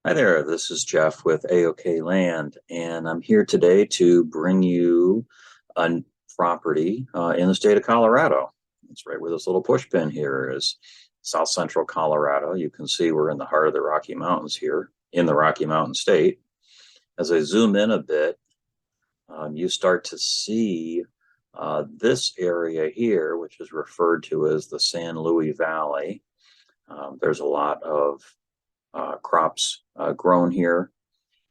Hi there, this is Jeff with AOK Land, and I'm here today to bring you a property in the state of Colorado. It's right where this little push pin here is, south central Colorado. You can see we're in the heart of the Rocky Mountains here in the Rocky Mountain State. As I zoom in a bit, you start to see this area here, which is referred to as the San Luis Valley. There's a lot of crops grown here.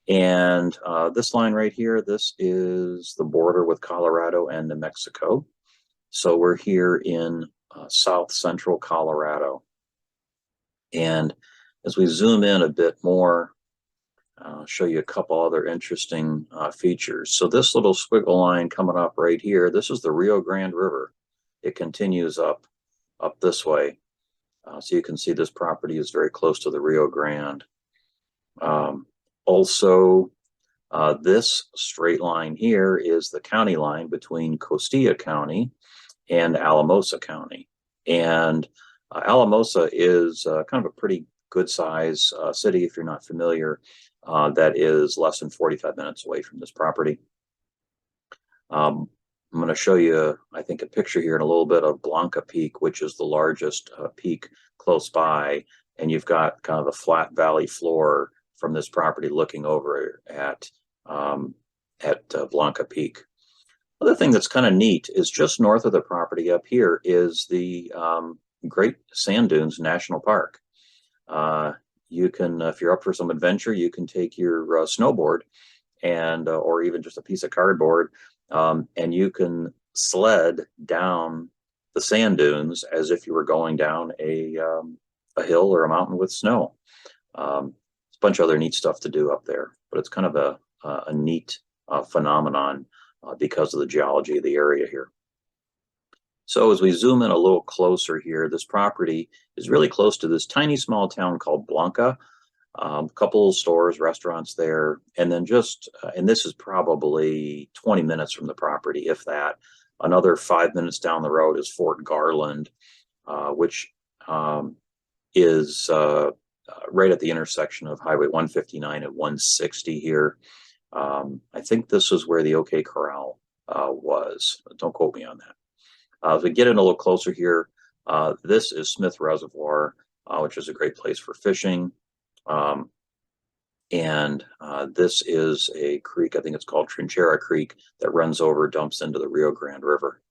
And this line right here, this is the border with Colorado and New Mexico. So we're here in south central Colorado. And as we zoom in a bit more, I'll show you a couple other interesting features. So this little squiggle line coming up right here, this is the Rio Grande River. It continues up this way. So you can see this property is very close to the Rio Grande. Also, this straight line here is the county line between Costilla County and Alamosa County. And Alamosa is kind of a pretty good size city, if you're not familiar, that is less than 45 minutes away from this property. I'm going to show you, I think, a picture here in a little bit of Blanca Peak, which is the largest peak close by. And you've got kind of a flat valley floor from this property looking over at Blanca Peak. Other thing that's kind of neat is just north of the property up here is the Great Sand Dunes National Park. You can, if you're up for some adventure, you can take your snowboard and or even just a piece of cardboard, and you can sled down the sand dunes as if you were going down a hill or a mountain with snow. There's a bunch of other neat stuff to do up there, but it's kind of a neat phenomenon because of the geology of the area here. So as we zoom in a little closer here, this property is really close to this tiny small town called Blanca. A couple of stores, restaurants there, and then just, and this is probably 20 minutes from the property, if that. Another 5 minutes down the road is Fort Garland, which is right at the intersection of Highway 159 and 160 here. I think this is where the OK Corral was. Don't quote me on that. As we get in a little closer here, this is Smith Reservoir, which is a great place for fishing. This is a creek, I think it's called Trinchera Creek, that runs over, dumps into the Rio Grande River.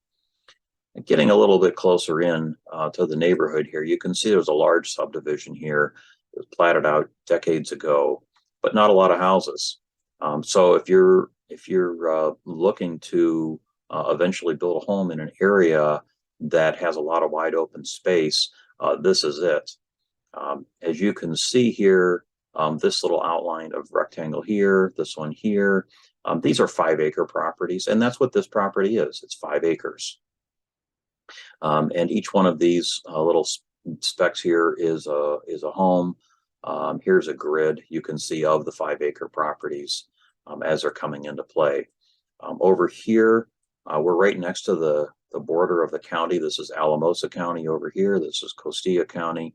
And getting a little bit closer in to the neighborhood here, you can see there's a large subdivision here. It was platted out decades ago, but not a lot of houses. So if you're looking to eventually build a home in an area that has a lot of wide open space, this is it. As you can see here, this little outline of rectangle here, this one here, these are 5-acre properties, and that's what this property is. It's 5 acres. And each one of these little specks here is a home. Here's a grid you can see of the 5-acre properties as they're coming into play. Over here, we're right next to the border of the county. This is Alamosa County over here. This is Costilla County.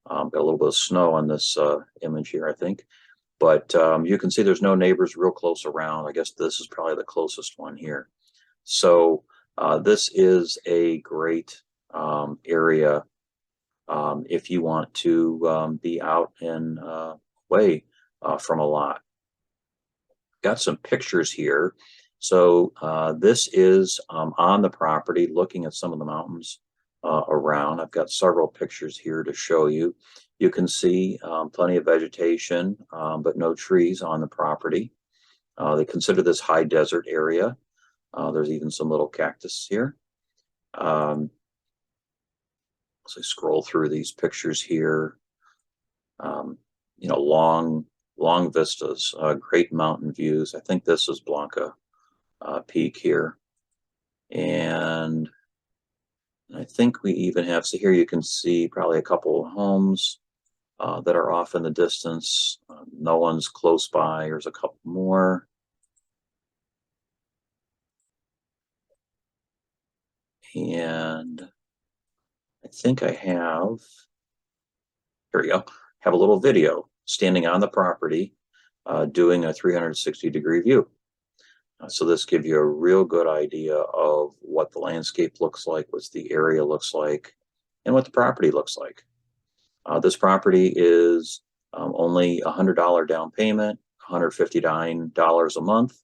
Got a little bit of snow on this image here, I think. But you can see there's no neighbors real close around. I guess this is probably the closest one here. So this is a great area if you want to be out and away from a lot. Got some pictures here. So this is on the property, looking at some of the mountains around. I've got several pictures here to show you. You can see plenty of vegetation, but no trees on the property. They consider this high desert area. There's even some little cactus here. So I scroll through these pictures here. You know, long vistas, great mountain views. I think this is Blanca Peak here. And I think we even have, so here you can see probably a couple of homes that are off in the distance. No one's close by. There's a couple more. And I think I have, here we go, have a little video. standing on the property, doing a 360-degree view. So this gives you a real good idea of what the landscape looks like, what the area looks like, and what the property looks like. This property is only $100 down payment, $159 a month.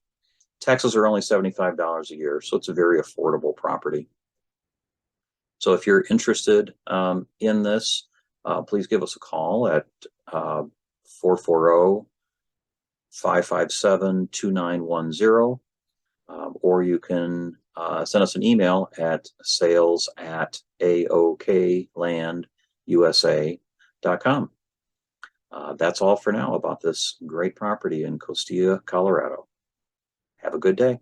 Taxes are only $75 a year, so it's a very affordable property. So if you're interested in this, please give us a call at 440-557-2910, or you can send us an email at sales@aoklandusa.com. That's all for now about this great property in Costilla, Colorado. Have a good day.